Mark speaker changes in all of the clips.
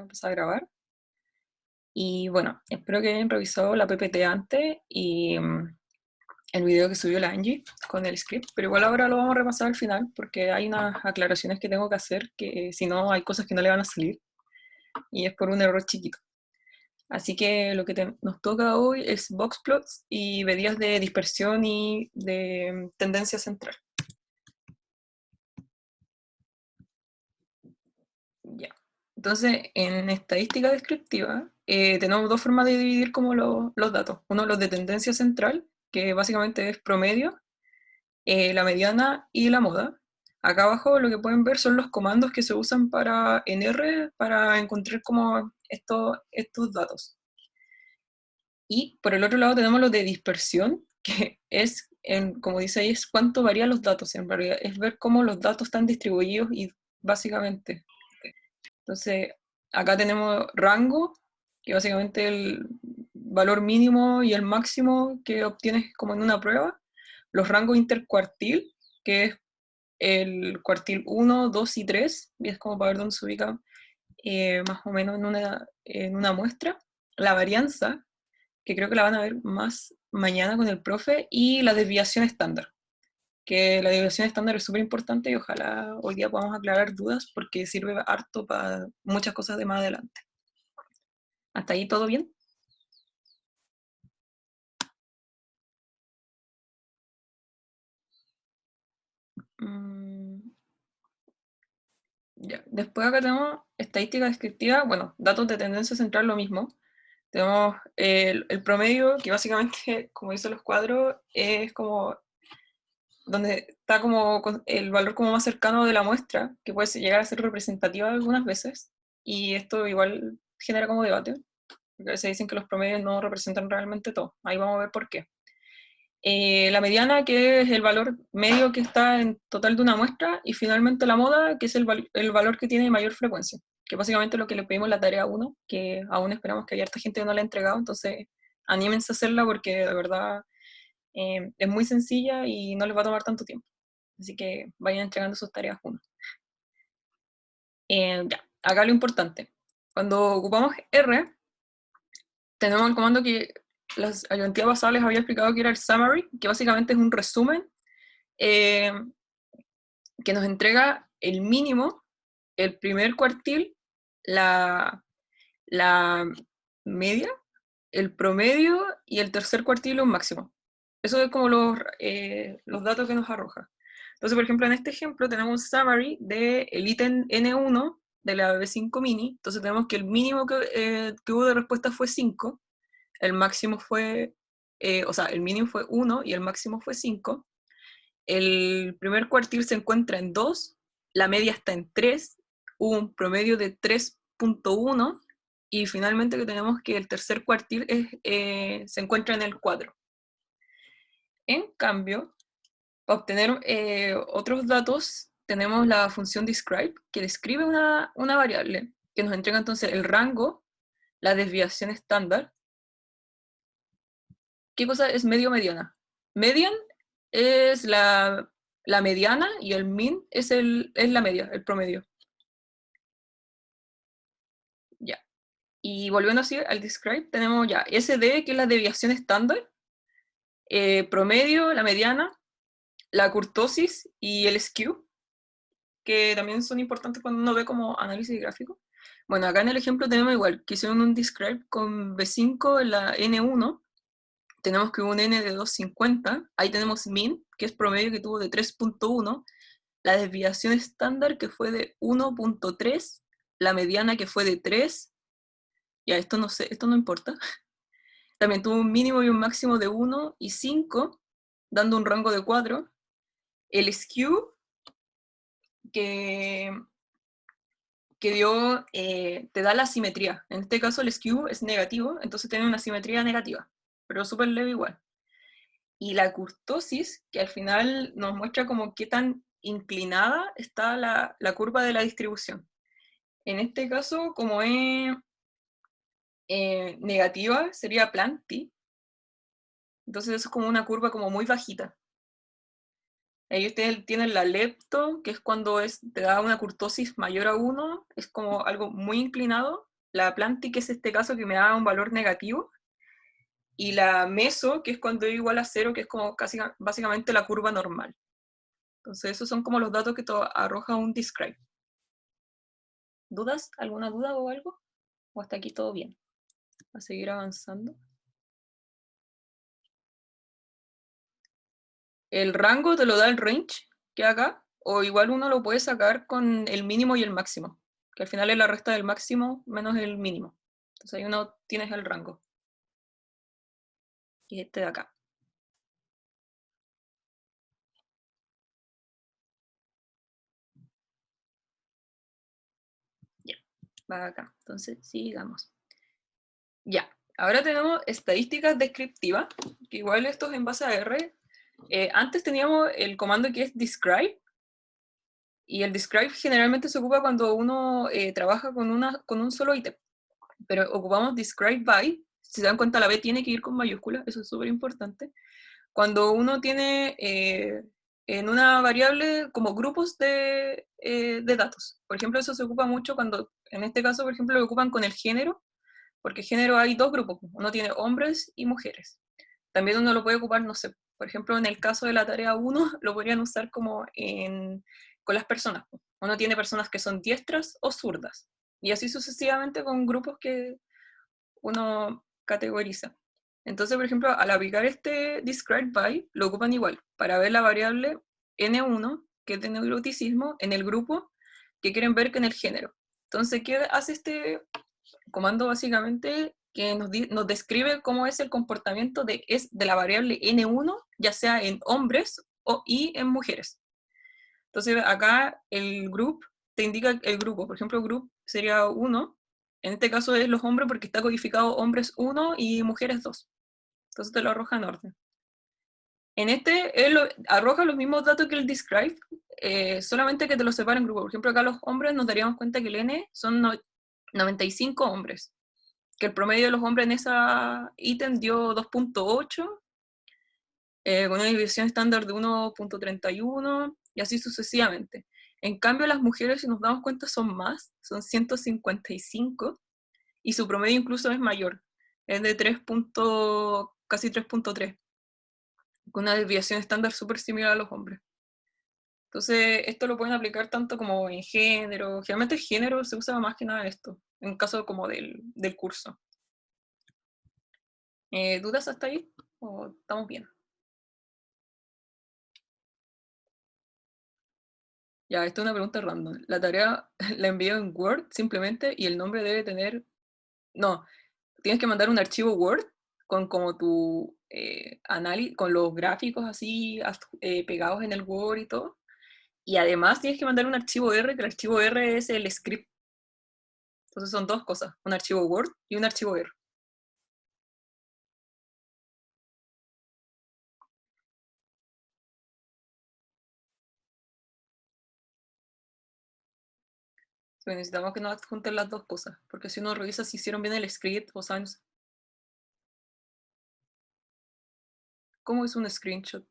Speaker 1: empezar a grabar. Y bueno, espero que hayan revisado la PPT antes y el video que subió la Angie con el script, pero igual ahora lo vamos a repasar al final porque hay unas aclaraciones que tengo que hacer que si no hay cosas que no le van a salir y es por un error chiquito. Así que lo que nos toca hoy es boxplots y medidas de dispersión y de tendencia central. Ya. Entonces, en estadística descriptiva, tenemos dos formas de dividir como los datos. Uno, los de tendencia central, que básicamente es promedio, la mediana y la moda. Acá abajo lo que pueden ver son los comandos que se usan en R para encontrar como estos datos. Y por el otro lado tenemos los de dispersión, que es, como dice ahí, es cuánto varían los datos. En realidad es ver cómo los datos están distribuidos y básicamente. Entonces, acá tenemos rango, que básicamente el valor mínimo y el máximo que obtienes como en una prueba. Los rangos intercuartil, que es el cuartil 1, 2 y 3, y es como para ver dónde se ubica más o menos en una muestra. La varianza, que creo que la van a ver más mañana con el profe, y la desviación estándar, que la desviación estándar es súper importante y ojalá hoy día podamos aclarar dudas porque sirve harto para muchas cosas de más adelante. ¿Hasta ahí todo bien? Mm, ya. Después acá tenemos estadística descriptiva, bueno, datos de tendencia central lo mismo. Tenemos el promedio, que básicamente, como dicen los cuadros, es como donde está como el valor como más cercano de la muestra, que puede llegar a ser representativa algunas veces, y esto igual genera como debate, porque a veces dicen que los promedios no representan realmente todo. Ahí vamos a ver por qué. La mediana, que es el valor medio que está en total de una muestra, y finalmente la moda, que es el valor que tiene mayor frecuencia, que básicamente es lo que le pedimos en la tarea 1, que aún esperamos que haya harta gente que no la ha entregado, entonces anímense a hacerla porque de verdad es muy sencilla y no les va a tomar tanto tiempo. Así que vayan entregando sus tareas 1. Ya, acá lo importante. Cuando ocupamos R, tenemos el comando que las ayudantías pasadas les había explicado que era el summary, que básicamente es un resumen eh, que nos entrega el mínimo, el primer cuartil, la media, el promedio y el tercer cuartil un máximo. Eso es como los datos que nos arroja. Entonces, por ejemplo, en este ejemplo tenemos un summary del ítem N1 de la B5 mini. Entonces tenemos que el mínimo que hubo de respuesta fue 5, el máximo fue, el mínimo fue 1 y el máximo fue 5. El primer cuartil se encuentra en 2, la media está en 3, hubo un promedio de 3.1 y finalmente que tenemos que el tercer cuartil se encuentra en el 4. En cambio, para obtener otros datos, tenemos la función describe, que describe una variable, que nos entrega entonces el rango, la desviación estándar. ¿Qué cosa es medio mediana? Median es la mediana y el mean es la media, el promedio. Ya. Y volviendo así al describe, tenemos ya SD, que es la desviación estándar, promedio, la mediana, la kurtosis y el skew, que también son importantes cuando uno ve como análisis gráfico. Bueno, acá en el ejemplo tenemos igual, que hicieron un describe con B5 en la N1, tenemos que un N de 250, ahí tenemos mean, que es promedio que tuvo de 3.1, la desviación estándar que fue de 1.3, la mediana que fue de 3, ya esto no sé, esto no importa. También tuvo un mínimo y un máximo de 1 y 5, dando un rango de 4. El skew, que, que te da la simetría. En este caso el skew es negativo, entonces tiene una simetría negativa, pero súper leve igual. Y la kurtosis, que al final nos muestra como qué tan inclinada está la curva de la distribución. En este caso, como es negativa, sería Planty. Entonces eso es como una curva como muy bajita. Ahí ustedes tienen la lepto, que es cuando te da una kurtosis mayor a 1, es como algo muy inclinado, la planti, que es este caso que me da un valor negativo, y la meso, que es cuando es igual a 0, que es como casi, básicamente la curva normal. Entonces esos son como los datos que arroja un describe. ¿Dudas? ¿Alguna duda o algo? ¿O hasta aquí todo bien? A seguir avanzando. El rango te lo da el range, que acá, o igual uno lo puede sacar con el mínimo y el máximo, que al final es la resta del máximo menos el mínimo. Entonces ahí uno tienes el rango. Y este de acá. Ya, va acá. Entonces, sigamos. Ya, ahora tenemos estadísticas descriptivas, que igual esto es en base a R. Antes teníamos el comando que es describe, y el describe generalmente se ocupa cuando uno trabaja con un solo ítem, pero ocupamos describe by. Si se dan cuenta, la B tiene que ir con mayúsculas, eso es súper importante. Cuando uno tiene en una variable como grupos de datos. Por ejemplo, eso se ocupa mucho cuando, en este caso, por ejemplo, lo ocupan con el género, porque género hay dos grupos, uno tiene hombres y mujeres. También uno lo puede ocupar, no sé, por ejemplo, en el caso de la tarea 1, lo podrían usar como con las personas. Uno tiene personas que son diestras o zurdas, y así sucesivamente con grupos que uno categoriza. Entonces, por ejemplo, al aplicar este describe by, lo ocupan igual, para ver la variable n1, que es de neuroticismo, en el grupo que quieren ver que en el género. Entonces, ¿qué hace este comando básicamente? Que nos describe cómo es el comportamiento de la variable n1, ya sea en hombres y en mujeres. Entonces acá el group te indica el grupo. Por ejemplo, group sería 1. En este caso es los hombres porque está codificado hombres 1 y mujeres 2. Entonces te lo arroja en orden. En este, él arroja los mismos datos que el describe, solamente que te los separa en grupos. Por ejemplo, acá los hombres nos daríamos cuenta que el n son 95 hombres, que el promedio de los hombres en esa ítem dio 2.8, con una división estándar de 1.31, y así sucesivamente. En cambio, las mujeres, si nos damos cuenta, son más, son 155, y su promedio incluso es mayor, es de 3. Casi 3.3, con una desviación estándar súper similar a los hombres. Entonces, esto lo pueden aplicar tanto como en género. Generalmente género se usa más que nada esto, en caso como del curso. ¿Dudas hasta ahí? ¿O estamos bien? Ya, esta es una pregunta random. La tarea la envío en Word simplemente y el nombre debe tener... No, tienes que mandar un archivo Word con como tu análisis, con los gráficos así pegados en el Word y todo. Y además tienes que mandar un archivo R, que el archivo R es el script. Entonces son dos cosas, un archivo Word y un archivo R. Entonces necesitamos que nos adjunten las dos cosas, porque si uno revisa si hicieron bien el script o saben cómo es un screenshot.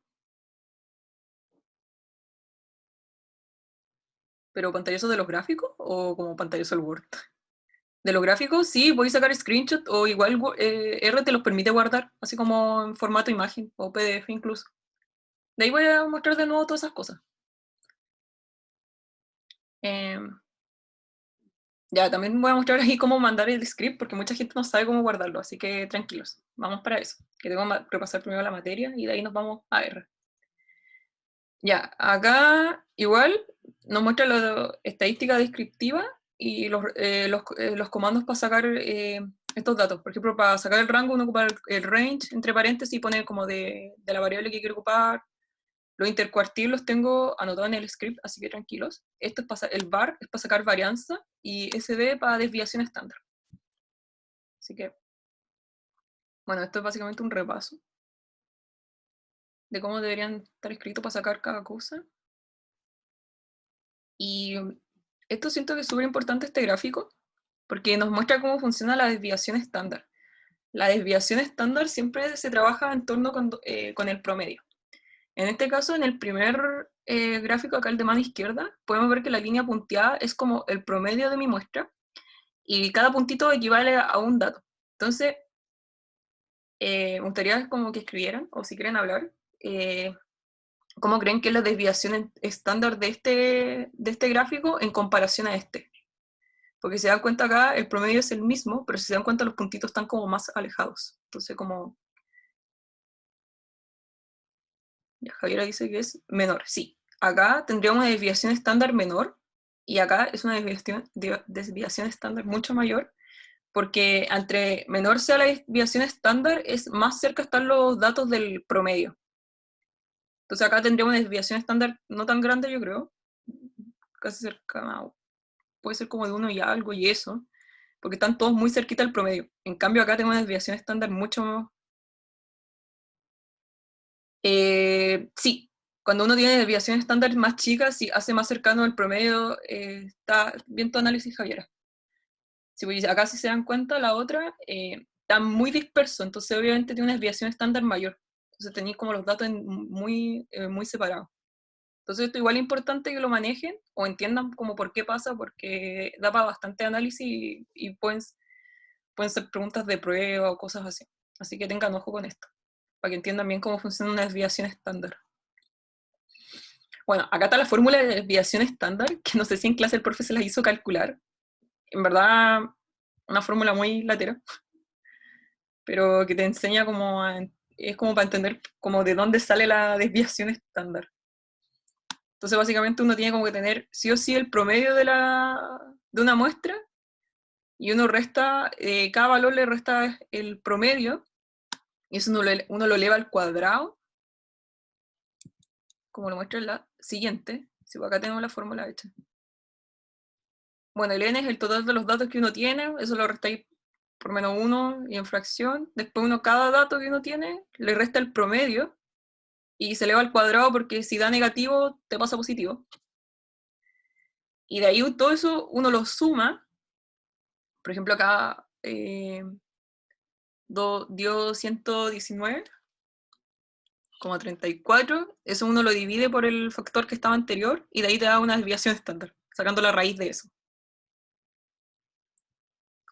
Speaker 1: ¿Pero pantallazo de los gráficos o como pantallazo del Word? De los gráficos, sí, voy a sacar screenshot o igual R te los permite guardar, así como en formato imagen o PDF incluso. De ahí voy a mostrar de nuevo todas esas cosas. Eh, ya, también voy a mostrar ahí cómo mandar el script, porque mucha gente no sabe cómo guardarlo, así que tranquilos, vamos para eso. Que tengo que repasar primero la materia y de ahí nos vamos a R. Ya, acá igual nos muestra la estadística descriptiva y los comandos para sacar estos datos. Por ejemplo, para sacar el rango uno ocupa el range entre paréntesis y pone como de la variable que quiere ocupar. Los intercuartiles los tengo anotados en el script, así que tranquilos. Esto es para, el var es para sacar varianza y SD para desviación estándar. Así que, bueno, esto es básicamente un repaso de cómo deberían estar escritos para sacar cada cosa. Y esto siento que es súper importante este gráfico, porque nos muestra cómo funciona la desviación estándar. La desviación estándar siempre se trabaja en torno con el promedio. En este caso, en el primer gráfico, acá el de mano izquierda, podemos ver que la línea punteada es como el promedio de mi muestra, y cada puntito equivale a un dato. Entonces, me gustaría como que escribieran, o si quieren hablar, cómo creen que es la desviación estándar de este gráfico en comparación a este. Porque si se dan cuenta acá, el promedio es el mismo, pero si se dan cuenta los puntitos están como más alejados. Entonces como... Ya, Javiera dice que es menor. Sí, acá tendríamos una desviación estándar menor, y acá es una desviación estándar mucho mayor, porque entre menor sea la desviación estándar, es más cerca están los datos del promedio. Entonces acá tendríamos una desviación estándar no tan grande, yo creo, casi cerca, puede ser como de 1 y algo y eso, porque están todos muy cerquita del promedio. En cambio acá tengo una desviación estándar mucho más... Sí, cuando uno tiene desviación estándar más chicas, si hace más cercano al promedio, está bien tu análisis, Javiera. Si pues, acá si se dan cuenta, la otra está muy disperso, entonces obviamente tiene una desviación estándar mayor. Entonces tenéis como los datos muy separados. Entonces esto igual es importante que lo manejen o entiendan como por qué pasa, porque da para bastante análisis y pueden ser preguntas de prueba o cosas así. Así que tengan ojo con esto, para que entiendan bien cómo funciona una desviación estándar. Bueno, acá está la fórmula de desviación estándar, que no sé si en clase el profe se la hizo calcular. En verdad, una fórmula muy latera, pero que te enseña es como para entender como de dónde sale la desviación estándar. Entonces, básicamente uno tiene como que tener sí o sí el promedio de una muestra, y uno resta, cada valor le resta el promedio, y eso uno lo eleva al cuadrado, como lo muestra en la siguiente. Si acá tenemos la fórmula hecha. Bueno, el n es el total de los datos que uno tiene, eso lo restáis por menos 1 y en fracción. Después uno, cada dato que uno tiene, le resta el promedio y se eleva al cuadrado, porque si da negativo, te pasa positivo. Y de ahí todo eso uno lo suma. Por ejemplo, acá dio 119,34. Eso uno lo divide por el factor que estaba anterior y de ahí te da una desviación estándar, sacando la raíz de eso.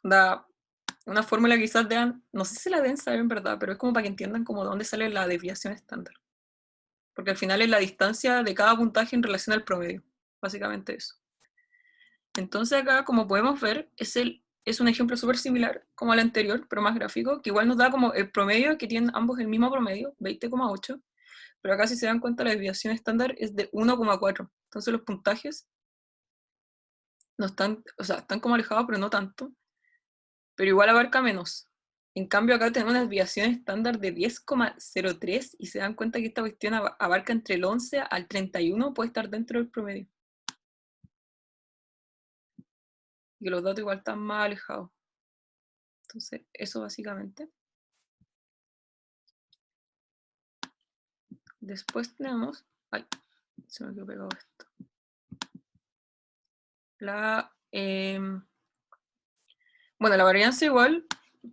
Speaker 1: Da una fórmula que quizás no sé si la deben saber en verdad, pero es como para que entiendan como de dónde sale la desviación estándar. Porque al final es la distancia de cada puntaje en relación al promedio, básicamente eso. Entonces acá, como podemos ver, es un ejemplo súper similar como al anterior, pero más gráfico, que igual nos da como el promedio, que tienen ambos el mismo promedio, 20,8, pero acá si se dan cuenta la desviación estándar es de 1,4. Entonces los puntajes no están, o sea, están como alejados, pero no tanto, pero igual abarca menos. En cambio acá tenemos una desviación estándar de 10,03 y se dan cuenta que esta cuestión abarca entre el 11 al 31, puede estar dentro del promedio. Y que los datos igual están más alejados. Entonces, eso básicamente. Después tenemos... Ay, se me quedó pegado esto. Bueno, la varianza igual,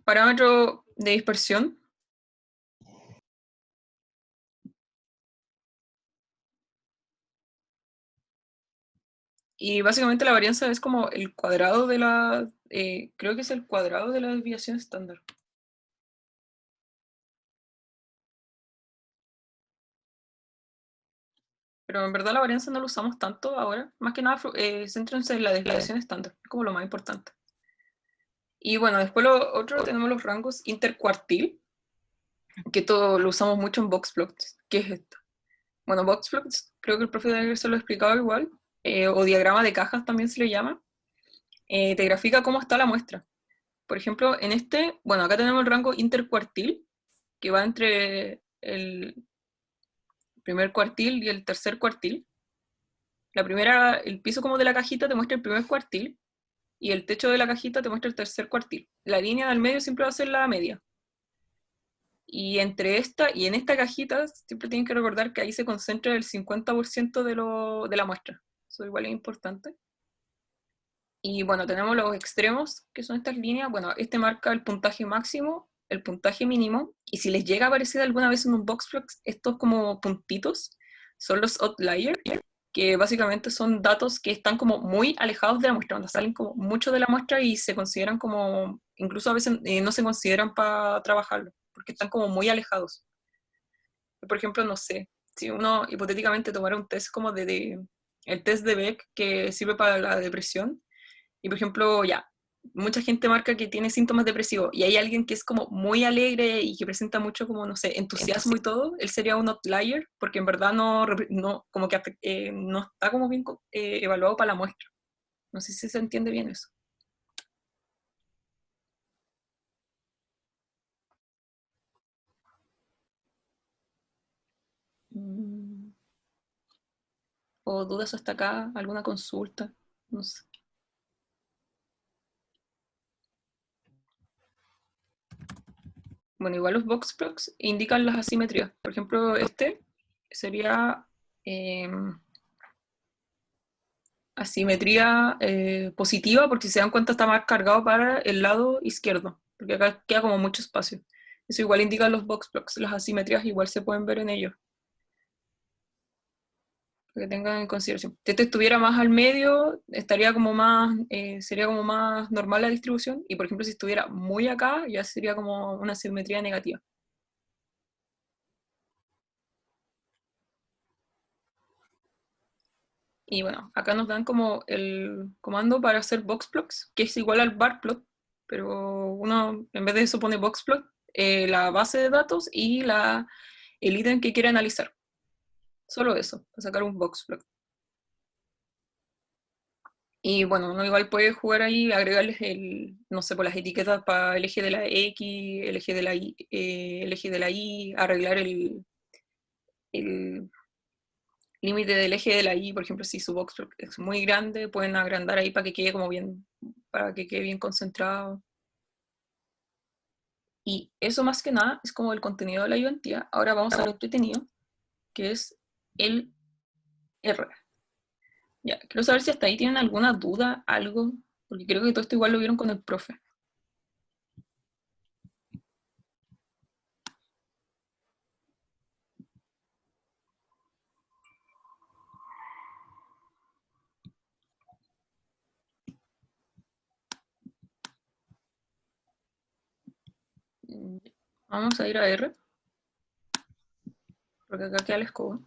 Speaker 1: parámetro de dispersión. Y básicamente la varianza es como el cuadrado de creo que es el cuadrado de la desviación estándar. Pero en verdad la varianza no lo usamos tanto ahora. Más que nada, céntrense en la desviación estándar, es como lo más importante. Y bueno, después lo otro tenemos los rangos intercuartil, que todo lo usamos mucho en boxplots. ¿Qué es esto? Bueno, boxplots, creo que el profe debe se lo explicaba igual, o diagrama de cajas también se le llama. Te grafica cómo está la muestra. Por ejemplo, en bueno, acá tenemos el rango intercuartil, que va entre el primer cuartil y el tercer cuartil. El piso como de la cajita te muestra el primer cuartil, y el techo de la cajita te muestra el tercer cuartil. La línea del medio siempre va a ser la media. Y entre esta y en esta cajita siempre tienen que recordar que ahí se concentra el 50% de la muestra. Eso igual es importante. Y bueno, tenemos los extremos, que son estas líneas. Bueno, este marca el puntaje máximo, el puntaje mínimo, y si les llega a aparecer alguna vez en un boxplot estos como puntitos, son los outliers. que básicamente son datos que están como muy alejados de la muestra, donde salen como mucho de la muestra y se consideran como, incluso a veces no se consideran para trabajarlo, porque están como muy alejados. Por ejemplo, no sé, si uno hipotéticamente tomara un test como el test de Beck que sirve para la depresión, y por ejemplo, ya, mucha gente marca que tiene síntomas depresivos y hay alguien que es como muy alegre y que presenta mucho como, no sé, entusiasmo y todo, él sería un outlier porque en verdad no como que no está como bien evaluado para la muestra. No sé si se entiende bien eso. Mm, ¿O dudas hasta acá? ¿Alguna consulta? No sé. Bueno, igual los box plots indican las asimetrías. Por ejemplo, este sería eh, asimetría positiva, porque si se dan cuenta está más cargado para el lado izquierdo, porque acá queda como mucho espacio. Eso igual indica los box plots, las asimetrías igual se pueden ver en ellos, para que tengan en consideración. Si este estuviera más al medio, estaría como más, sería como más normal la distribución, y por ejemplo si estuviera muy acá, ya sería como una asimetría negativa. Y bueno, acá nos dan como el comando para hacer boxplots, que es igual al barplot, pero uno en vez de eso pone boxplot, la base de datos y el ítem que quiere analizar. Solo eso, para sacar un boxplot. Y bueno, uno igual puede jugar ahí, agregarles no sé, por las etiquetas para el eje de la X, el eje de la Y, el eje de la Y, arreglar el límite del eje de la Y, por ejemplo, si su box es muy grande, pueden agrandar ahí para que quede como bien, para que quede bien concentrado. Y eso más que nada es como el contenido de la ayudantía. Ahora vamos a lo entretenido, que es el R. Ya, quiero saber si hasta ahí tienen alguna duda, algo, porque creo que todo esto igual lo vieron con el profe. Vamos a ir a R, porque acá queda la escoba.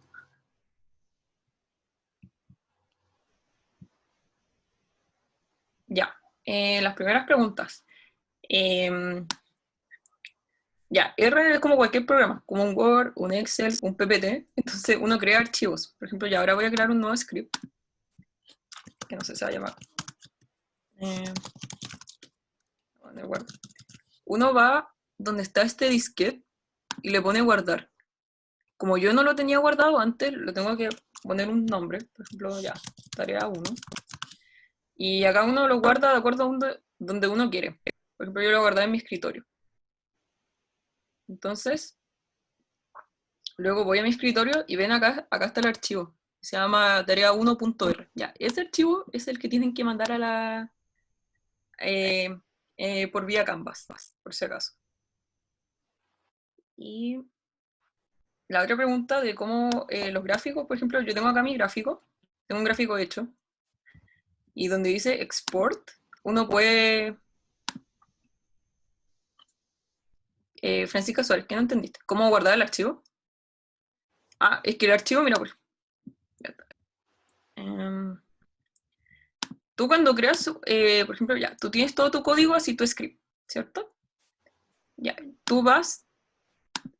Speaker 1: Ya, las primeras preguntas. Eh, ya, R es como cualquier programa, como un Word, un Excel, un PPT. Entonces uno crea archivos. Por ejemplo, ya ahora voy a crear un nuevo script, que no sé si se va a llamar. Eh, Uno va donde está este disquete y le pone guardar. Como yo no lo tenía guardado antes, lo tengo que poner un nombre. Por ejemplo, ya, tarea 1. Y acá uno lo guarda de acuerdo a donde uno quiere. Por ejemplo, yo lo guardé en mi escritorio. Entonces, luego voy a mi escritorio y ven acá está el archivo. Se llama tarea1.r. Ya, ese archivo es el que tienen que mandar a eh, por vía Canvas, por si acaso. Y la otra pregunta de cómo los gráficos, por ejemplo, yo tengo acá mi gráfico, tengo un gráfico hecho, y donde dice export, uno puede... Francisca Suárez, ¿qué no entendiste? ¿Cómo guardar el archivo? Ah, es que el archivo, mira, pues, um, tú cuando creas, por ejemplo, ya, tú tienes todo tu código así tu script, ¿cierto? Ya, tú vas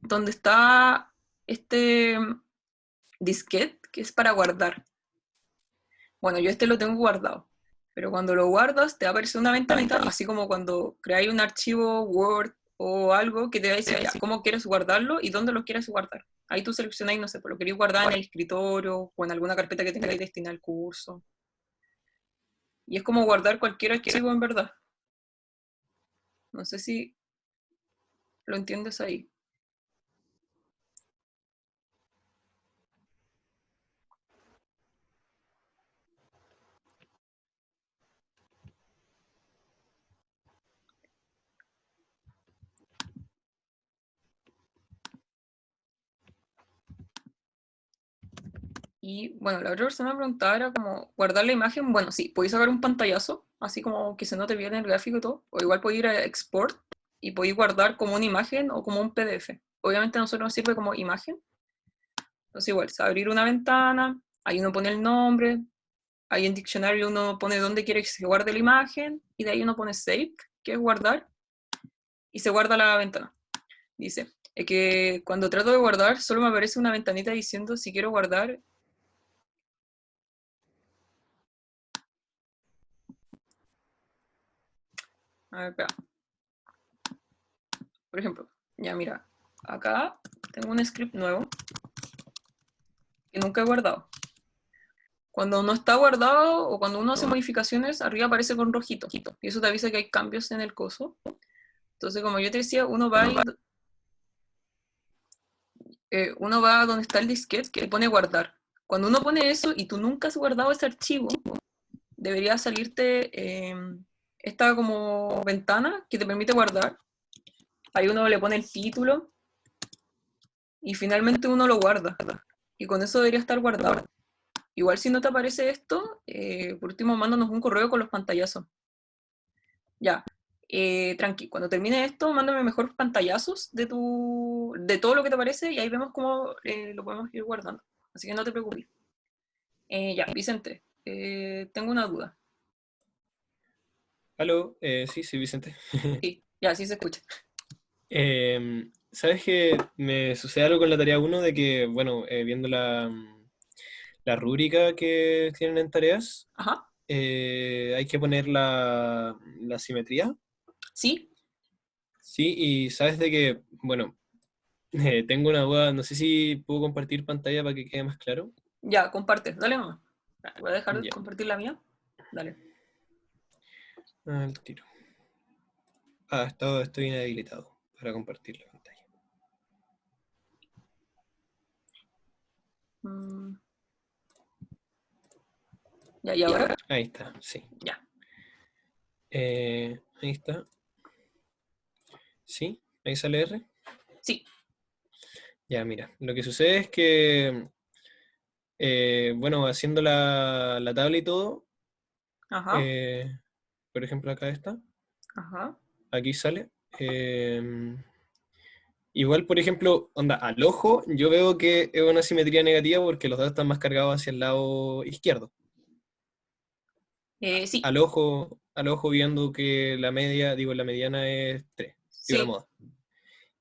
Speaker 1: donde está este disquete que es para guardar. Bueno, yo este lo tengo guardado, pero cuando lo guardas te va a aparecer una ventanita, así como cuando creáis un archivo Word o algo que te va a decir ya, cómo quieres guardarlo y dónde lo quieres guardar. Ahí tú seleccionáis, no sé, por lo queréis guardar en el escritorio o en alguna carpeta que tengáis destinada al curso. Y es como guardar cualquier archivo en verdad. No sé si lo entiendes ahí. Y bueno, la otra persona me preguntaba era como guardar la imagen. Bueno, sí, podéis sacar un pantallazo, así como que se note bien el gráfico y todo. O igual podéis ir a Export y podéis guardar como una imagen o como un PDF. Obviamente a nosotros nos sirve como imagen. Entonces igual, abrir una ventana, ahí uno pone el nombre, ahí en diccionario uno pone dónde quiere que se guarde la imagen, y de ahí uno pone Save, que es guardar, y se guarda la ventana. Dice, es que cuando trato de guardar, solo me aparece una ventanita diciendo si quiero guardar. A ver, espera. Por ejemplo, ya mira, acá tengo un script nuevo que nunca he guardado. Cuando no está guardado o cuando uno hace modificaciones, arriba aparece con rojito. Y eso te avisa que hay cambios en el coso. Entonces, como yo te decía, uno va donde está el disquete que pone guardar. Cuando uno pone eso y tú nunca has guardado ese archivo, debería salirte esta como ventana que te permite guardar. Ahí uno le pone el título y finalmente uno lo guarda. Y con eso debería estar guardado. Igual si no te aparece esto, por último mándanos un correo con los pantallazos. Ya, tranqui, cuando termine esto, mándame mejor pantallazos de todo lo que te aparece y ahí vemos cómo lo podemos ir guardando. Así que no te preocupes. Ya, Vicente, tengo una duda.
Speaker 2: Aló, sí, sí, Vicente.
Speaker 1: Sí, ya, sí se escucha.
Speaker 2: ¿Sabes que me sucede algo con la tarea uno de que, bueno, viendo la rúbrica que tienen en tareas,
Speaker 1: Ajá,
Speaker 2: hay que poner la simetría,
Speaker 1: sí,
Speaker 2: ¿sí? Y sabes de que, bueno, tengo una duda, no sé si puedo compartir pantalla para que quede más claro.
Speaker 1: ya, comparte, dale nomás. Voy a dejar de
Speaker 2: Ya,
Speaker 1: compartir la mía. Dale.
Speaker 2: al tiro. Estoy inhabilitado para compartir la pantalla.
Speaker 1: Mm, ya, ¿y ahora?
Speaker 2: Ahí está, sí.
Speaker 1: Ya,
Speaker 2: Ahí está, sí, ahí sale R.
Speaker 1: sí,
Speaker 2: Ya, mira, lo que sucede es que bueno, haciendo la tabla y todo,
Speaker 1: ajá,
Speaker 2: eh, por ejemplo acá está,
Speaker 1: ajá.
Speaker 2: aquí sale. Igual, por ejemplo, onda, al ojo, yo veo que es una simetría negativa porque los datos están más cargados hacia el lado izquierdo.
Speaker 1: Sí,
Speaker 2: Al ojo viendo que la media, digo, la mediana es 3 digo la
Speaker 1: sí.
Speaker 2: moda.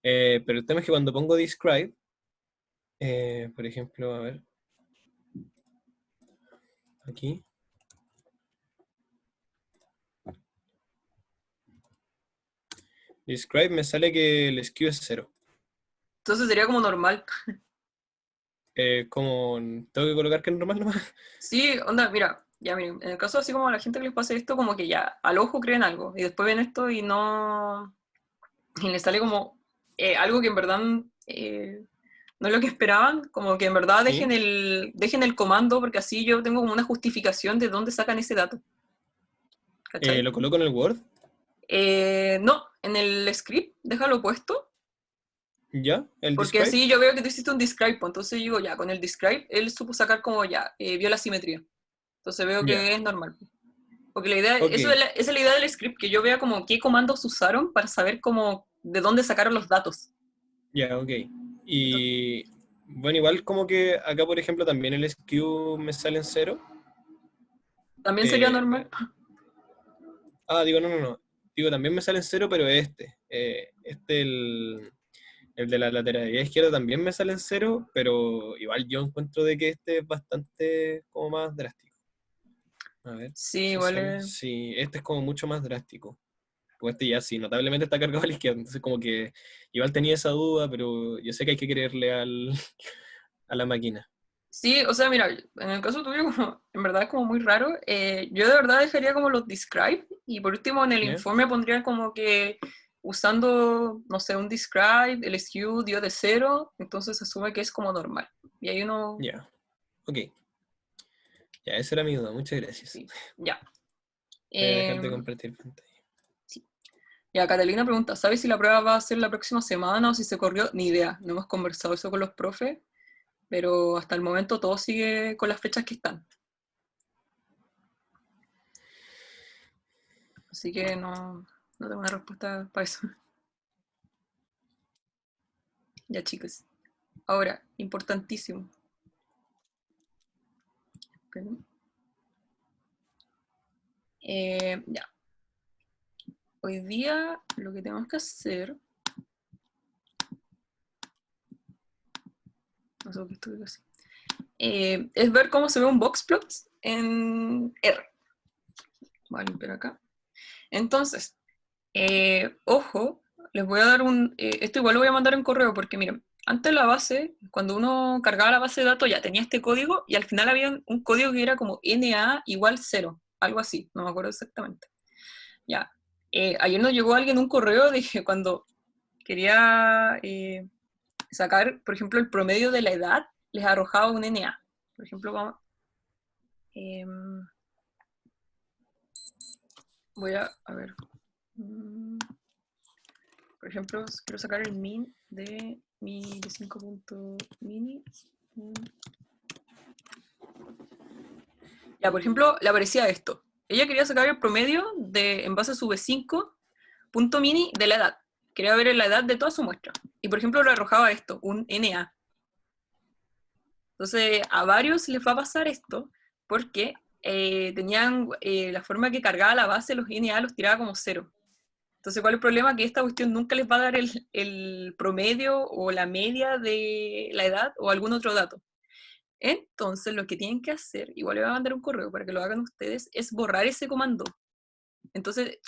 Speaker 2: Pero el tema es que cuando pongo describe, por ejemplo, a ver, aquí, describe me sale que el skew es 0.
Speaker 1: Entonces sería como normal.
Speaker 2: Como tengo que colocar que es normal nomás.
Speaker 1: Sí, onda, mira, ya miren, en el caso así como a la gente que les pasa esto, como que ya al ojo creen algo y después ven esto y no, y les sale como algo que en verdad no es lo que esperaban, como que en verdad
Speaker 2: ¿Sí?
Speaker 1: dejen el comando porque así yo tengo como una justificación de dónde sacan ese dato, ¿cachai?
Speaker 2: Lo coloco en el Word,
Speaker 1: No, en el script, déjalo puesto,
Speaker 2: ya, el
Speaker 1: porque
Speaker 2: describe,
Speaker 1: así yo veo que tú hiciste un describe, pues, entonces digo ya, con el describe él supo sacar como ya, vio la simetría, entonces veo
Speaker 2: ya,
Speaker 1: que es normal. Porque la idea,
Speaker 2: ok,
Speaker 1: esa es la idea del script, que yo vea como qué comandos usaron para saber cómo, de dónde sacaron los datos.
Speaker 2: ya, ok.
Speaker 1: Entonces,
Speaker 2: Y bueno, igual como que acá, por ejemplo, también el skew me sale en cero.
Speaker 1: también sería normal.
Speaker 2: Espera. Digo, no, no, no. Digo, también me sale en cero, pero el de la lateralidad izquierda también me sale en cero, pero igual yo encuentro de que este es bastante como más drástico. A ver,
Speaker 1: Sí,
Speaker 2: si
Speaker 1: igual
Speaker 2: sale. Sí, este es como mucho más drástico. Pues este ya sí, notablemente está cargado a la izquierda. Entonces como que igual tenía esa duda, pero yo sé que hay que creerle a la máquina.
Speaker 1: Sí, o sea, mira, en el caso tuyo, como, en verdad es como muy raro. Yo de verdad dejaría como los describe y por último en el
Speaker 2: ¿Ya?
Speaker 1: informe pondría como que usando, no sé, un describe, el SKU dio de cero, entonces se asume que es como normal. Y ahí uno,
Speaker 2: Ya. Ok. Ya, esa era mi duda. Muchas gracias.
Speaker 1: sí, ya.
Speaker 2: Voy a dejar de
Speaker 1: Em,
Speaker 2: compartir pantalla.
Speaker 1: sí. Ya, Catalina pregunta, ¿sabes si la prueba va a ser la próxima semana o si se corrió? Ni idea, no hemos conversado eso con los profes. pero hasta el momento todo sigue con las fechas que están. Así que no tengo una respuesta para eso. Ya, chicos. Ahora, importantísimo. Esperen. Ya. Hoy día lo que tenemos que hacer... No sé por qué estoy así. Es ver cómo se ve un boxplot en R. Voy a limpiar acá. Entonces, ojo, les voy a dar esto igual lo voy a mandar en correo porque miren, antes la base, cuando uno cargaba la base de datos ya tenía este código y al final había un código que era como NA igual 0, algo así, no me acuerdo exactamente. Ya, ayer nos llegó alguien un correo de que cuando quería sacar, por ejemplo, el promedio de la edad, les arrojaba un NA. Por ejemplo, voy a ver. Por ejemplo, quiero sacar el min de mi de 5.mini. Ya, por ejemplo, le aparecía esto. Ella quería sacar el promedio en base a su B5.mini de la edad. Quería ver la edad de toda su muestra. Y por ejemplo, le arrojaba esto, un NA. Entonces, a varios les va a pasar esto porque tenían la forma que cargaba la base, los NA los tiraba como 0. Entonces, ¿cuál es el problema? Que esta cuestión nunca les va a dar el promedio o la media de la edad o algún otro dato. Entonces, lo que tienen que hacer, igual le voy a mandar un correo para que lo hagan ustedes, es borrar ese comando. Entonces,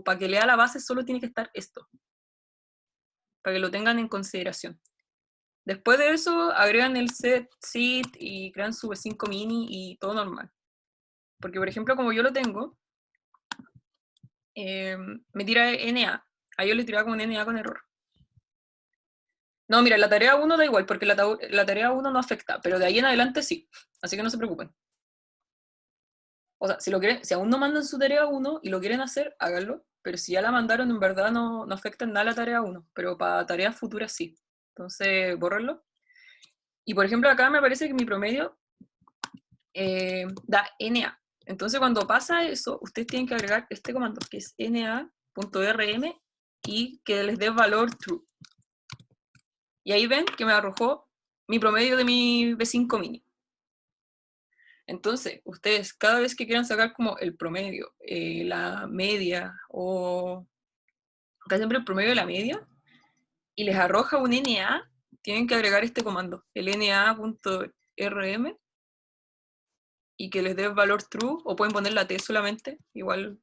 Speaker 1: para que lea la base solo tiene que estar esto, para que lo tengan en consideración. Después de eso, agregan el set, sit y crean su V5 mini y todo normal. Porque, por ejemplo, como yo lo tengo, me tira NA. A yo le tiraba con NA con error. No, mira, la tarea 1 da igual, porque la tarea 1 no afecta, pero de ahí en adelante sí. Así que no se preocupen. O sea, si aún no mandan su tarea 1 y lo quieren hacer, háganlo. Pero si ya la mandaron, en verdad no afecta en nada la tarea 1. Pero para tareas futuras sí. Entonces, bórrenlo. Y por ejemplo, acá me parece que mi promedio da NA. Entonces, cuando pasa eso, ustedes tienen que agregar este comando, que es na.rm y que les dé valor true. Y ahí ven que me arrojó mi promedio de mi B5 mini. Entonces, ustedes cada vez que quieran sacar como el promedio, la media o casi siempre el promedio de la media, y les arroja un NA, tienen que agregar este comando, el na.rm, y que les dé valor true, o pueden poner la T solamente, igual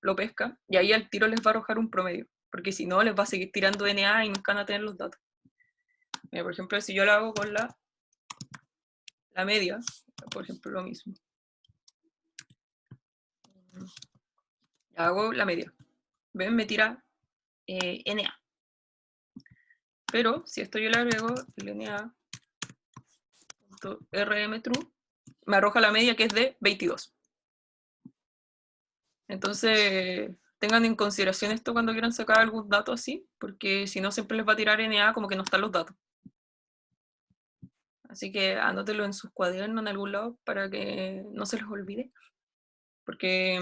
Speaker 1: lo pesca, y ahí al tiro les va a arrojar un promedio, porque si no les va a seguir tirando NA y nunca van a tener los datos. Mira, por ejemplo, si yo lo hago con la media, por ejemplo, lo mismo. Hago la media. ¿Ven? Me tira NA. Pero si esto yo le agrego el NA.rm true, me arroja la media que es de 22. Entonces, tengan en consideración esto cuando quieran sacar algún dato así, porque si no siempre les va a tirar NA como que no están los datos. Así que anótenlo en sus cuadernos en algún lado para que no se les olvide, porque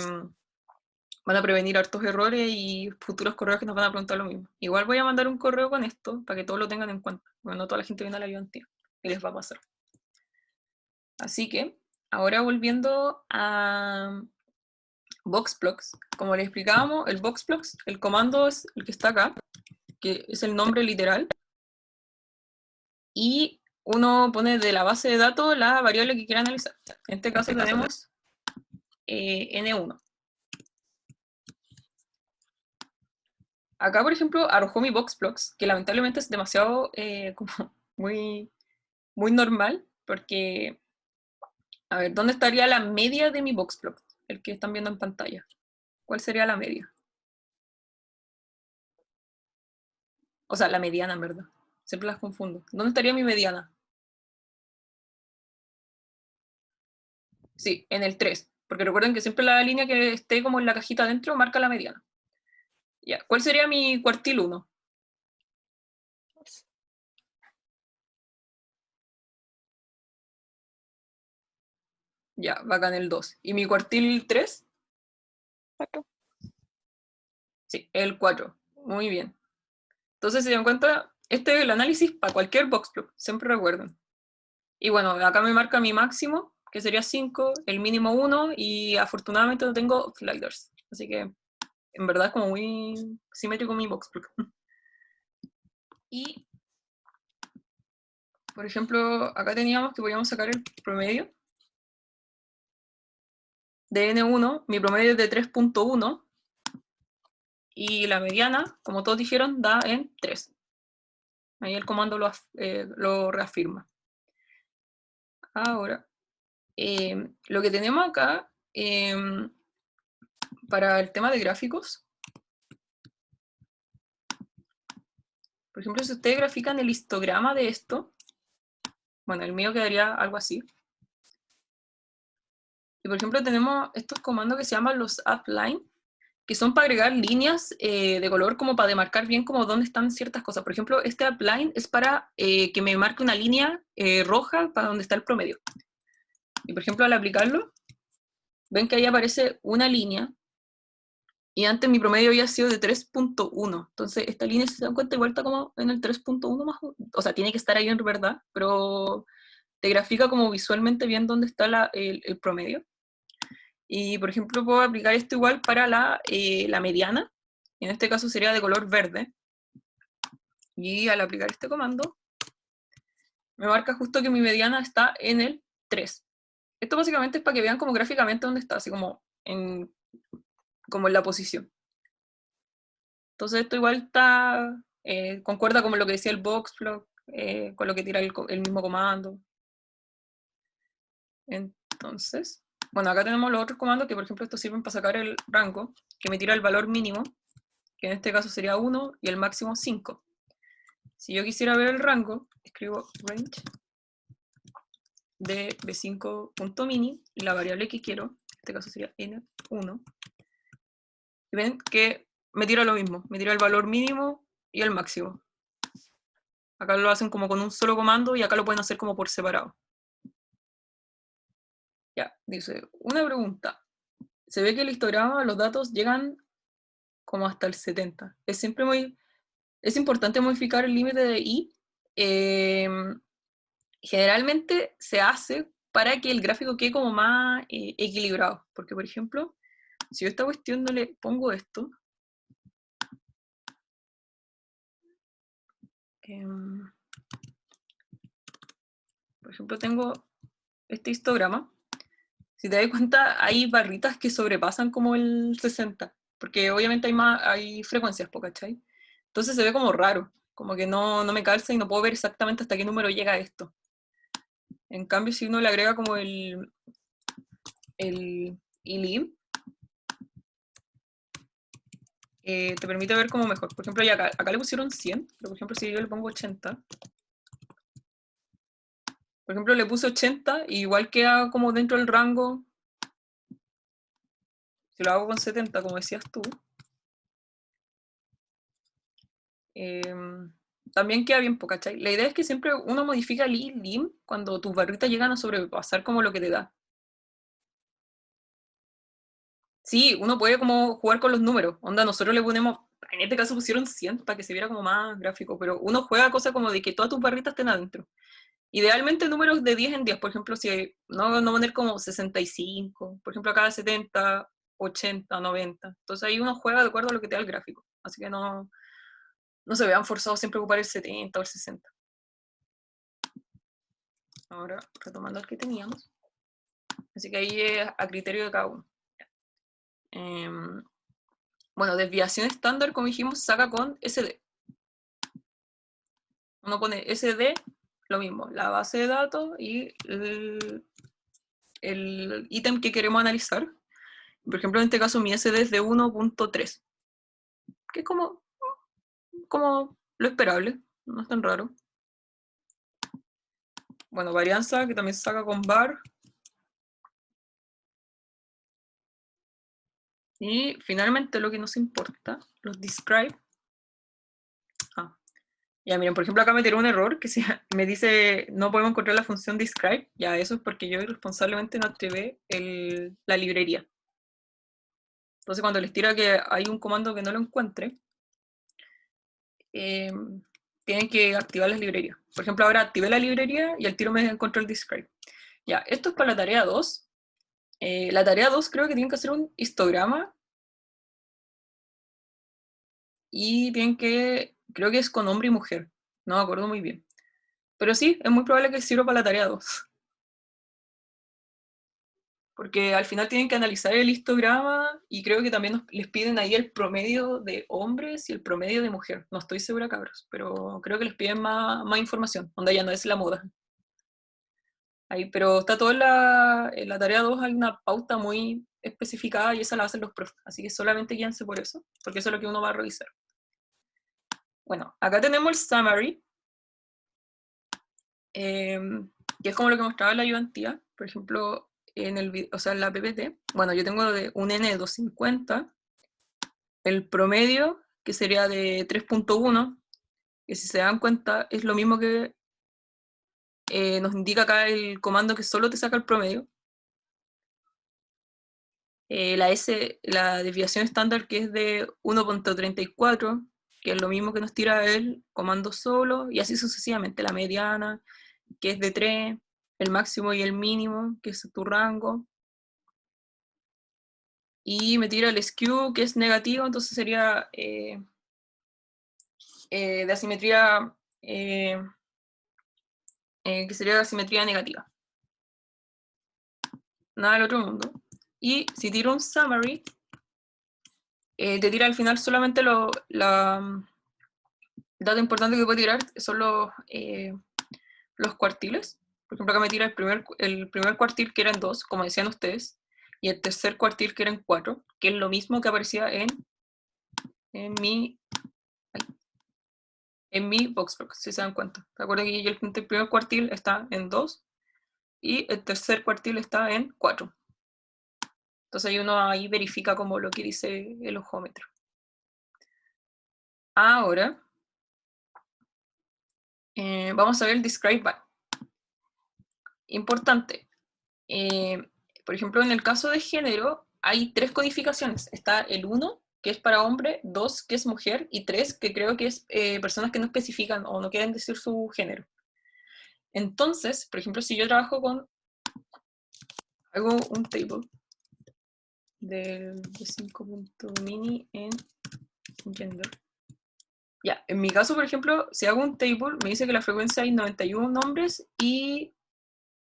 Speaker 1: van a prevenir hartos errores y futuros correos que nos van a preguntar lo mismo. Igual voy a mandar un correo con esto para que todos lo tengan en cuenta, porque no toda la gente viene a la ayudantía y les va a pasar. Así que, ahora volviendo a Boxplox, como les explicábamos, el Boxplox, el comando es el que está acá, que es el nombre literal, y uno pone de la base de datos la variable que quiera analizar. En este caso tenemos N1. Acá, por ejemplo, arrojó mi Boxplox, que lamentablemente es demasiado como muy, muy normal, porque, a ver, ¿dónde estaría la media de mi Boxplox? El que están viendo en pantalla. ¿Cuál sería la media? O sea, la mediana, en verdad. Siempre las confundo. ¿Dónde estaría mi mediana? Sí, en el 3. Porque recuerden que siempre la línea que esté como en la cajita adentro marca la mediana. Ya. ¿Cuál sería mi cuartil 1? Ya, bacán el 2. ¿Y mi cuartil 3?
Speaker 3: 4.
Speaker 1: Sí, el 4. Muy bien. Entonces, si se dan cuenta, este es el análisis para cualquier box plot, siempre recuerden. Y bueno, acá me marca mi máximo, que sería 5, el mínimo 1, y afortunadamente no tengo sliders. Así que, en verdad, es como muy simétrico mi box plot. Y, por ejemplo, acá teníamos que podíamos sacar el promedio de N1, mi promedio es de 3.1, y la mediana, como todos dijeron, da en 3. Ahí el comando lo reafirma. Ahora, lo que tenemos acá, para el tema de gráficos, por ejemplo, si ustedes grafican el histograma de esto, bueno, el mío quedaría algo así. Y por ejemplo tenemos estos comandos que se llaman los upline, que son para agregar líneas de color como para demarcar bien como dónde están ciertas cosas. Por ejemplo, este upline es para que me marque una línea roja para donde está el promedio. Y por ejemplo, al aplicarlo, ven que ahí aparece una línea, y antes mi promedio había sido de 3.1. Entonces, esta línea, si se dan cuenta, igual está como en el 3.1 más o sea, tiene que estar ahí en verdad, pero te grafica como visualmente bien dónde está el promedio. Y, por ejemplo, puedo aplicar esto igual para la mediana. En este caso sería de color verde. Y al aplicar este comando, me marca justo que mi mediana está en el 3. Esto básicamente es para que vean como gráficamente dónde está, así como en la posición. Entonces esto igual está, concuerda con lo que decía el boxplot, con lo que tira el mismo comando. Entonces, bueno, acá tenemos los otros comandos que, por ejemplo, estos sirven para sacar el rango, que me tira el valor mínimo, que en este caso sería 1, y el máximo 5. Si yo quisiera ver el rango, escribo range de b5.mini, y la variable que quiero, en este caso sería n1, y ven que me tira lo mismo, me tira el valor mínimo y el máximo. Acá lo hacen como con un solo comando, y acá lo pueden hacer como por separado. Ya, dice, una pregunta. Se ve que el histograma, los datos llegan como hasta el 70. Es importante modificar el límite de i. Generalmente se hace para que el gráfico quede como más equilibrado. Porque, por ejemplo, si yo a esta cuestión no le pongo esto, por ejemplo, tengo este histograma. Si te das cuenta, hay barritas que sobrepasan como el 60, porque obviamente hay frecuencias, ¿cachai? Entonces se ve como raro, como que no me calza y no puedo ver exactamente hasta qué número llega esto. En cambio, si uno le agrega como el ilim, te permite ver como mejor. Por ejemplo, acá le pusieron 100, pero por ejemplo, si yo le pongo 80, por ejemplo, le puse 80, y igual queda como dentro del rango. Si lo hago con 70, como decías tú, también queda bien, ¿cachai? La idea es que siempre uno modifica el lim cuando tus barritas llegan a sobrepasar como lo que te da. Sí, uno puede como jugar con los números. Onda, nosotros le ponemos, en este caso pusieron 100 para que se viera como más gráfico, pero uno juega cosas como de que todas tus barritas estén adentro. Idealmente números de 10 en 10, por ejemplo, si no poner como 65, por ejemplo acá 70, 80, 90. Entonces ahí uno juega de acuerdo a lo que te da el gráfico. Así que no se vean forzados siempre a ocupar el 70 o el 60. Ahora, retomando el que teníamos. Así que ahí es a criterio de cada uno. Bueno, desviación estándar, como dijimos, saca con SD. Uno pone SD, lo mismo, la base de datos y el ítem que queremos analizar. Por ejemplo, en este caso mi SD es de 1.3, que es como lo esperable, no es tan raro. Bueno, varianza, que también se saca con var. Y finalmente lo que nos importa, los describe. Ya, miren, por ejemplo, acá me tiró un error que me dice no podemos encontrar la función describe. Ya, eso es porque yo irresponsablemente no activé la librería. Entonces, cuando les tira que hay un comando que no lo encuentre, tienen que activar las librerías. Por ejemplo, ahora activé la librería y al tiro me encontró el describe. Ya, esto es para la tarea 2. La tarea 2 creo que tienen que hacer un histograma y tienen que, creo que es con hombre y mujer. No me acuerdo muy bien. Pero sí, es muy probable que sirva para la tarea 2. Porque al final tienen que analizar el histograma y creo que también les piden ahí el promedio de hombres y el promedio de mujer. No estoy segura, cabros, pero creo que les piden más información, donde ya no es la moda. Ahí, pero está todo en la tarea 2, hay una pauta muy especificada y esa la hacen los profes, así que solamente guíense por eso, porque eso es lo que uno va a revisar. Bueno, acá tenemos el summary, que es como lo que mostraba la ayudantía, por ejemplo, en la PPT. Bueno, yo tengo de un N de 250, el promedio, que sería de 3.1, que si se dan cuenta es lo mismo que nos indica acá el comando que solo te saca el promedio. La desviación estándar, que es de 1.34, que es lo mismo que nos tira el comando solo, y así sucesivamente. La mediana, que es de 3, el máximo y el mínimo, que es tu rango. Y me tira el skew, que es negativo, entonces sería de asimetría, que sería de asimetría negativa. Nada del otro mundo. Y si tiro un summary, te tira al final solamente dato importante que puede tirar son los cuartiles. Por ejemplo, acá me tira el primer cuartil, que eran 2, como decían ustedes, y el tercer cuartil, que eran 4, que es lo mismo que aparecía en mi Boxbox, si se dan cuenta. Recuerden que el primer cuartil está en 2 y el tercer cuartil está en 4. Entonces ahí uno ahí verifica como lo que dice el ojómetro. Ahora, vamos a ver el describe by. Importante. Por ejemplo, en el caso de género, hay 3 codificaciones. Está el 1, que es para hombre, 2, que es mujer, y 3, que creo que es personas que no especifican o no quieren decir su género. Entonces, por ejemplo, si yo hago un table de 5.mini en gender. Ya, en mi caso, por ejemplo, si hago un table, me dice que la frecuencia hay 91 hombres y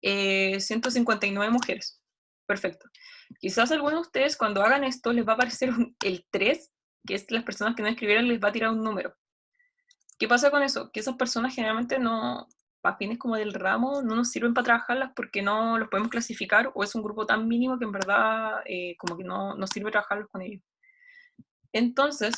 Speaker 1: 159 mujeres. Perfecto. Quizás a algunos de ustedes cuando hagan esto les va a aparecer el 3, que es las personas que no escribieron, les va a tirar un número. ¿Qué pasa con eso? Que esas personas generalmente no, a fines como del ramo, no nos sirven para trabajarlas porque no los podemos clasificar o es un grupo tan mínimo que en verdad como que no nos sirve trabajarlos con ellos. Entonces,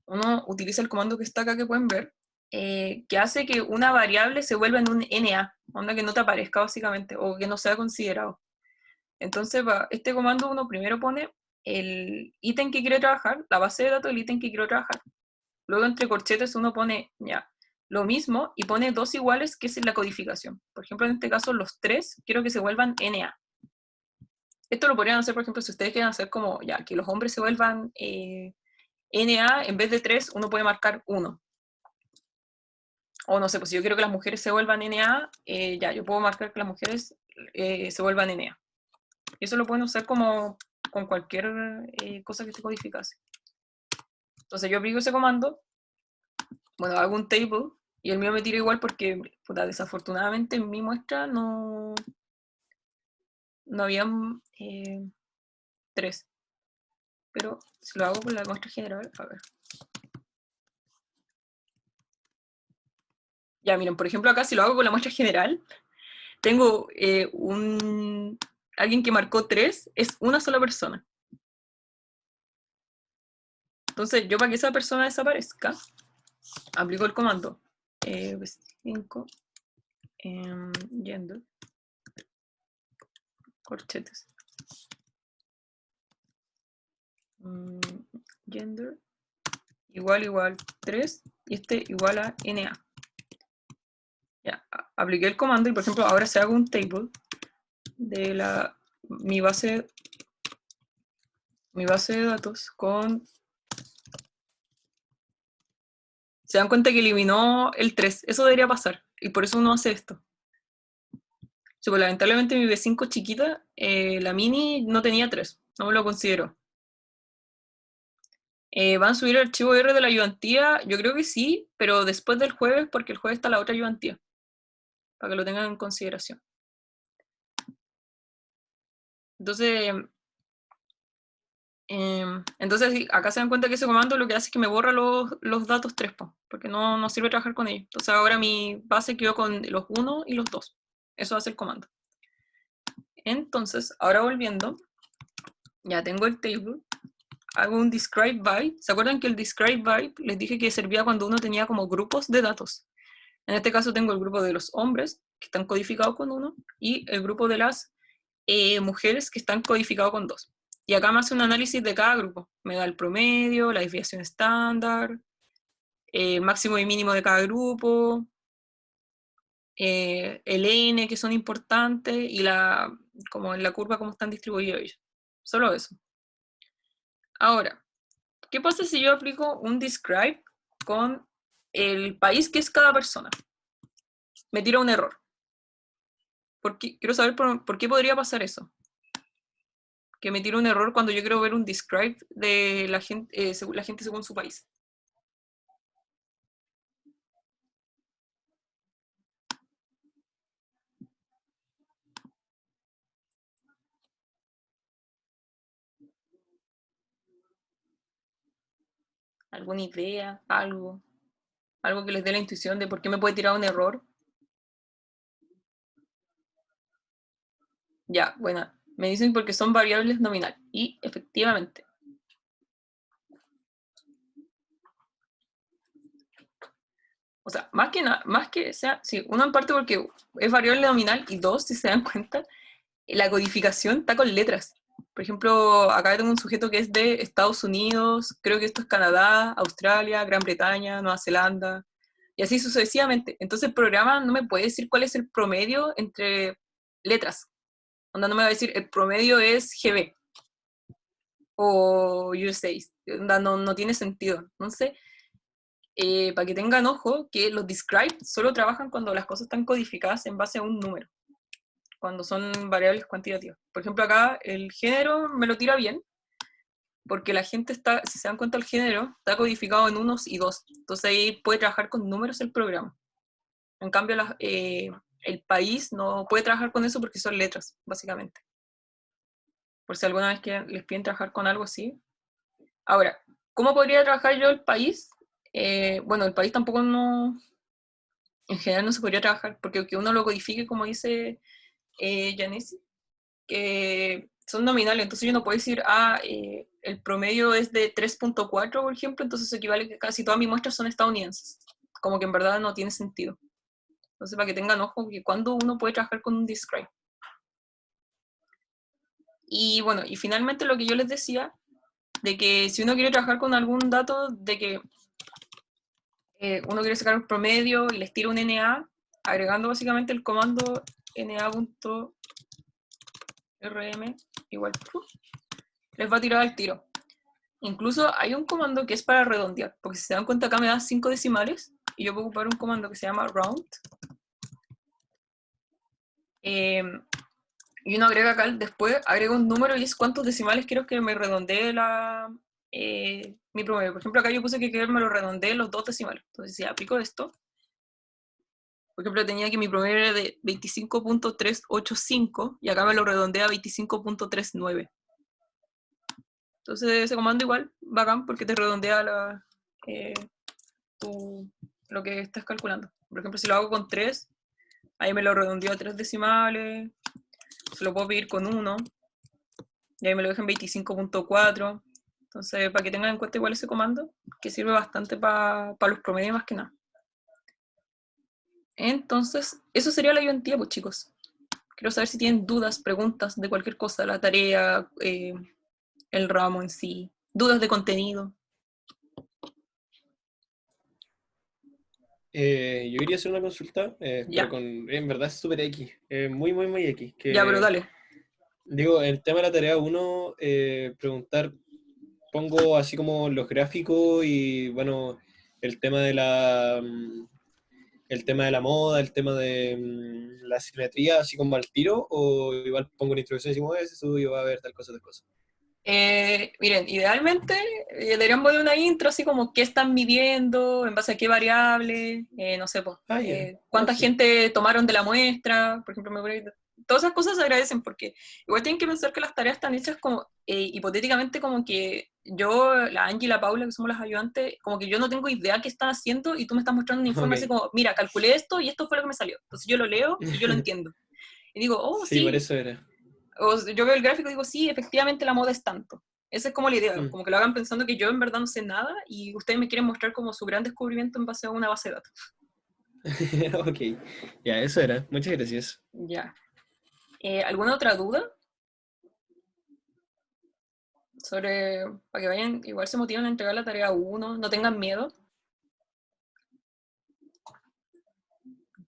Speaker 1: uno utiliza el comando que está acá que pueden ver, que hace que una variable se vuelva en un NA, onda que no te aparezca básicamente, o que no sea considerado. Entonces, este comando uno primero pone el ítem que quiere trabajar, la base de datos del ítem que quiero trabajar. Luego entre corchetes uno pone ya lo mismo y pone 2 iguales, que es la codificación. Por ejemplo, en este caso los 3 quiero que se vuelvan NA. Esto lo podrían hacer, por ejemplo, si ustedes quieren hacer como ya que los hombres se vuelvan NA, en vez de 3 uno puede marcar 1. O no sé, pues si yo quiero que las mujeres se vuelvan NA, ya, yo puedo marcar que las mujeres se vuelvan NA. Y eso lo pueden usar como con cualquier cosa que esté codificada. Entonces yo aplico ese comando, bueno, hago un table, y el mío me tira igual porque, puta, desafortunadamente en mi muestra no habían 3. Pero si lo hago con la muestra general, a ver. Ya, miren, por ejemplo acá si lo hago con la muestra general, tengo alguien que marcó 3, es una sola persona. Entonces, yo para que esa persona desaparezca, aplico el comando 5 gender corchetes gender igual 3 y este igual a NA. Ya, apliqué el comando y por ejemplo ahora se hago un table de mi base de datos con... Se dan cuenta que eliminó el 3, eso debería pasar, y por eso uno hace esto. Sí, pues, lamentablemente mi V5 chiquita, la mini no tenía 3, no me lo considero. ¿Van a subir el archivo R de la ayudantía? Yo creo que sí, pero después del jueves, porque el jueves está la otra ayudantía, para que lo tengan en consideración. Entonces, acá se dan cuenta que ese comando lo que hace es que me borra los datos 3, porque no sirve trabajar con ellos. Entonces ahora mi base quedó con los 1 y los 2. Eso hace el comando. Entonces, ahora volviendo, ya tengo el table, hago un describe by. ¿Se acuerdan que el describe by les dije que servía cuando uno tenía como grupos de datos? En este caso tengo el grupo de los hombres, que están codificados con 1, y el grupo de las mujeres, que están codificados con 2. Y acá me hace un análisis de cada grupo. Me da el promedio, la desviación estándar, máximo y mínimo de cada grupo, el N, que son importantes, y como en la curva, cómo están distribuidos ellos. Solo eso. Ahora, ¿qué pasa si yo aplico un describe con el país que es cada persona? Me tira un error. Quiero saber por qué podría pasar eso. Que me tira un error cuando yo quiero ver un describe de la gente según su país. ¿Alguna idea? ¿Algo que les dé la intuición de por qué me puede tirar un error? Ya, bueno, me dicen porque son variables nominal. Y efectivamente. O sea, más que sea, sí, uno en parte porque es variable nominal, y dos, si se dan cuenta, la codificación está con letras. Por ejemplo, acá tengo un sujeto que es de Estados Unidos, creo que esto es Canadá, Australia, Gran Bretaña, Nueva Zelanda, y así sucesivamente. Entonces el programa no me puede decir cuál es el promedio entre letras. Onda, no me va a decir el promedio es GB o USA. Onda, no tiene sentido. Entonces, para que tengan ojo, que los describe solo trabajan cuando las cosas están codificadas en base a un número, cuando son variables cuantitativas. Por ejemplo, acá el género me lo tira bien, porque la gente está, si se dan cuenta, el género está codificado en unos y dos. Entonces ahí puede trabajar con números el programa. En cambio, el país no puede trabajar con eso porque son letras, básicamente. Por si alguna vez que les piden trabajar con algo así. Ahora, ¿cómo podría trabajar yo el país? Bueno, el país tampoco en general no se podría trabajar, porque que uno lo codifique, como dice Janesi, que son nominales, entonces yo no puedo decir, el promedio es de 3.4, por ejemplo, entonces equivale que casi todas mis muestras son estadounidenses, como que en verdad no tiene sentido. Entonces, para que tengan ojo, que cuando uno puede trabajar con un describe. Y bueno, y finalmente lo que yo les decía, de que si uno quiere trabajar con algún dato, de que uno quiere sacar un promedio y les tira un NA, agregando básicamente el comando na.rm igual true, les va a tirar al tiro. Incluso hay un comando que es para redondear, porque si se dan cuenta acá me da 5 decimales, y yo puedo ocupar un comando que se llama round, y uno agrega acá, después agrega un número y es cuántos decimales quiero que me redondee mi promedio. Por ejemplo, acá yo puse que me lo redondee los 2 decimales. Entonces, si aplico esto, por ejemplo, tenía que mi promedio era de 25.385 y acá me lo redondea a 25.39. Entonces, ese comando igual, bacán, porque te redondea lo que estás calculando. Por ejemplo, si lo hago con 3, ahí me lo redondeo a 3 decimales. Se lo puedo pedir con 1, y ahí me lo dejan 25.4. Entonces, para que tengan en cuenta igual ese comando, que sirve bastante para los promedios más que nada. Entonces, eso sería la ayudantía, pues chicos. Quiero saber si tienen dudas, preguntas de cualquier cosa, la tarea, el ramo en sí, dudas de contenido.
Speaker 2: Yo quería hacer una consulta, pero
Speaker 1: Ya,
Speaker 2: en verdad es súper X, muy, muy, muy X.
Speaker 1: ya, pero
Speaker 2: Que,
Speaker 1: dale.
Speaker 2: digo, el tema de la tarea uno, preguntar, pongo así como los gráficos y, bueno, el tema de el tema de la moda, el tema de la simetría, así como al tiro, o igual pongo una introducción y decimos, ese estudio va a ver tal cosa, tal cosa.
Speaker 1: Miren, idealmente deberían poner una intro así como qué están midiendo, en base a qué variable, no sé, pues,
Speaker 2: Ah, ya, no,
Speaker 1: cuánta
Speaker 2: sí.
Speaker 1: gente tomaron de la muestra, por ejemplo, todas esas cosas se agradecen porque igual tienen que pensar que las tareas están hechas como hipotéticamente como que yo, la Angie y la Paula, que somos las ayudantes, como que yo no tengo idea qué están haciendo y tú me estás mostrando un informe así
Speaker 2: Ok.
Speaker 1: como, mira, calculé esto y esto fue lo que me salió. Entonces yo lo leo y yo lo entiendo. Y digo, oh,
Speaker 2: Sí, por
Speaker 1: sí,
Speaker 2: eso era.
Speaker 1: yo veo el gráfico y digo, sí, efectivamente la moda es tanto. Esa es como la idea,
Speaker 2: Mm.
Speaker 1: como que lo hagan pensando que yo en verdad no sé nada y ustedes me quieren mostrar como su gran descubrimiento en base a una base de datos.
Speaker 2: Ok, ya, eso era. Muchas gracias.
Speaker 1: Ya. ¿Alguna otra duda sobre, para que vayan, igual se motiven a entregar la tarea 1, no tengan miedo,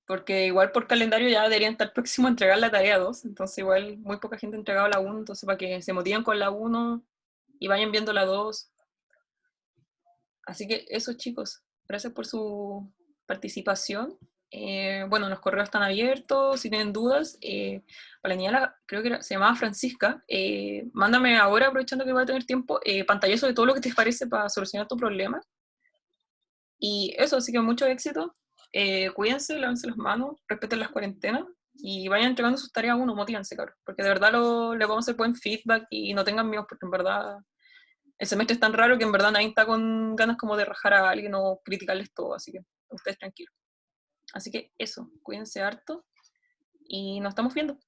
Speaker 1: porque igual por calendario ya deberían estar próximo a entregar la tarea 2, entonces igual muy poca gente ha entregado la 1, entonces para que se motiven con la 1 y vayan viendo la 2. Así que eso, chicos, gracias por su participación. Bueno, los correos están abiertos, si tienen dudas. Para la niña, creo que se llamaba Francisca, mándame ahora, aprovechando que voy a tener tiempo, pantallazo de todo lo que te parece para solucionar tu problema. Y eso, así que mucho éxito. Cuídense, lávense las manos, respeten las cuarentenas y vayan entregando sus tareas a uno, motívense, cabrón. Porque de verdad les vamos a hacer buen feedback y no tengan miedo, porque en verdad el semestre es tan raro que en verdad nadie está con ganas como de rajar a alguien o criticarles todo, así que ustedes tranquilos. Así que eso, cuídense harto y nos estamos viendo.